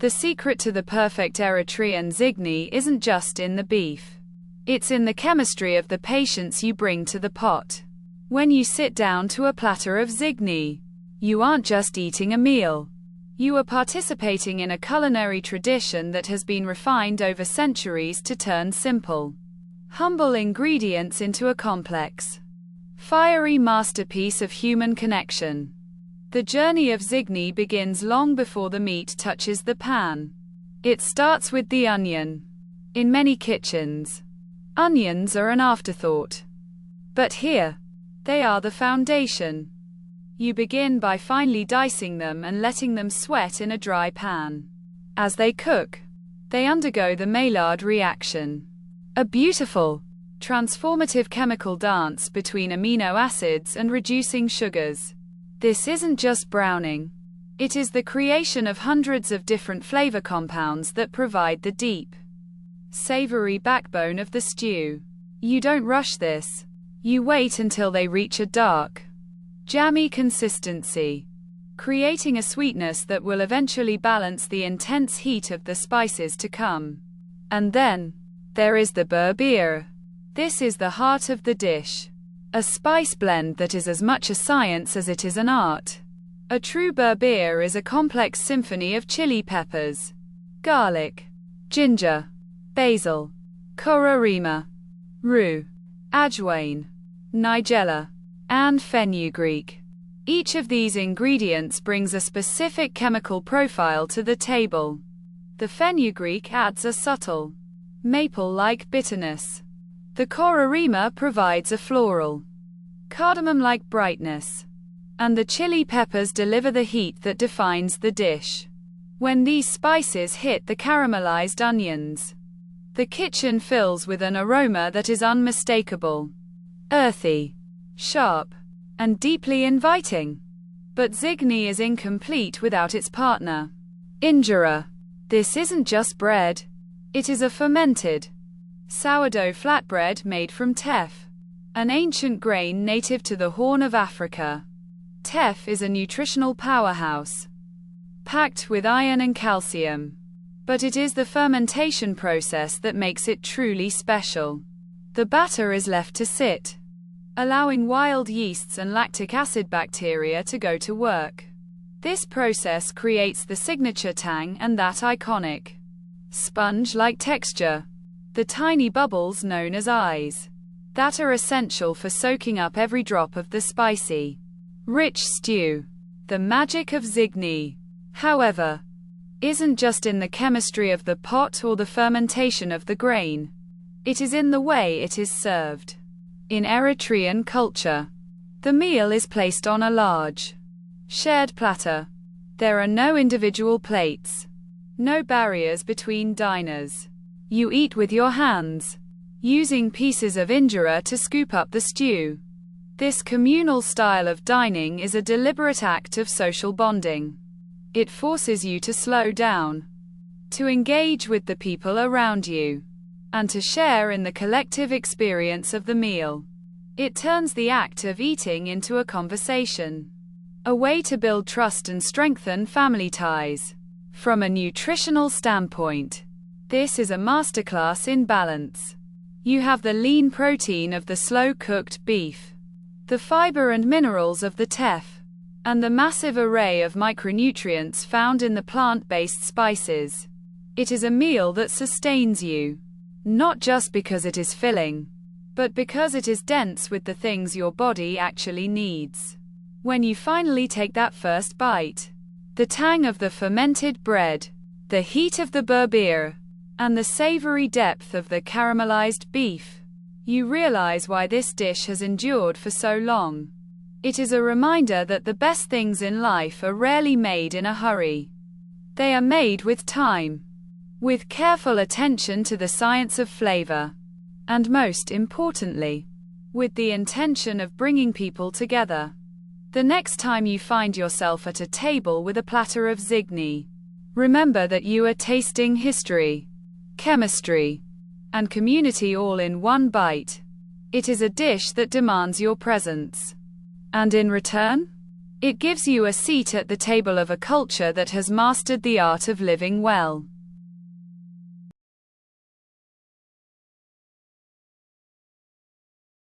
The secret to the perfect Eritrean Zigni isn't just in the beef. It's in the chemistry of the patience you bring to the pot. When you sit down to a platter of Zigni, you aren't just eating a meal. You are participating in a culinary tradition that has been refined over centuries to turn simple, humble ingredients into a complex, fiery masterpiece of human connection. The journey of Zigni begins long before the meat touches the pan. It starts with the onion. In many kitchens, onions are an afterthought. But here, they are the foundation. You begin by finely dicing them and letting them sweat in a dry pan. As they cook, they undergo the Maillard reaction, a beautiful, transformative chemical dance between amino acids and reducing sugars. This isn't just browning. It is the creation of hundreds of different flavor compounds that provide the deep, savory backbone of the stew. You don't rush this. You wait until they reach a dark, jammy consistency, creating a sweetness that will eventually balance the intense heat of the spices to come. And then, there is the Berbere. This is the heart of the dish. A spice blend that is as much a science as it is an art. A true Berbere is a complex symphony of chili peppers, garlic, ginger, basil, korarima, rue, ajwain, nigella, and fenugreek. Each of these ingredients brings a specific chemical profile to the table. The fenugreek adds a subtle, maple-like bitterness. The korarima provides a floral, cardamom-like brightness. And the chili peppers deliver the heat that defines the dish. When these spices hit the caramelized onions, the kitchen fills with an aroma that is unmistakable. Earthy, sharp, and deeply inviting. But Zigni is incomplete without its partner, Injera. This isn't just bread. It is a fermented, sourdough flatbread made from teff, an ancient grain native to the Horn of Africa. Teff is a nutritional powerhouse, packed with iron and calcium. But it is the fermentation process that makes it truly special. The batter is left to sit, allowing wild yeasts and lactic acid bacteria to go to work. This process creates the signature tang and that iconic, sponge-like texture, the tiny bubbles known as eyes, that are essential for soaking up every drop of the spicy, rich stew. The magic of Zigni, however, isn't just in the chemistry of the pot or the fermentation of the grain. It is in the way it is served. In Eritrean culture, the meal is placed on a large, shared platter. There are no individual plates, no barriers between diners. You eat with your hands, using pieces of injera to scoop up the stew. This communal style of dining is a deliberate act of social bonding. It forces you to slow down, to engage with the people around you, and to share in the collective experience of the meal. It turns the act of eating into a conversation, a way to build trust and strengthen family ties. From a nutritional standpoint, this is a masterclass in balance. You have the lean protein of the slow-cooked beef, the fiber and minerals of the teff, and the massive array of micronutrients found in the plant-based spices. It is a meal that sustains you, not just because it is filling, but because it is dense with the things your body actually needs. When you finally take that first bite, the tang of the fermented bread, the heat of the berbere, and the savory depth of the caramelized beef, you realize why this dish has endured for so long. It is a reminder that the best things in life are rarely made in a hurry. They are made with time, with careful attention to the science of flavor, and most importantly, with the intention of bringing people together. The next time you find yourself at a table with a platter of Zigni, remember that you are tasting history, chemistry, and community all in one bite. It is a dish that demands your presence. And in return, It gives you a seat at the table of a culture that has mastered the art of living well.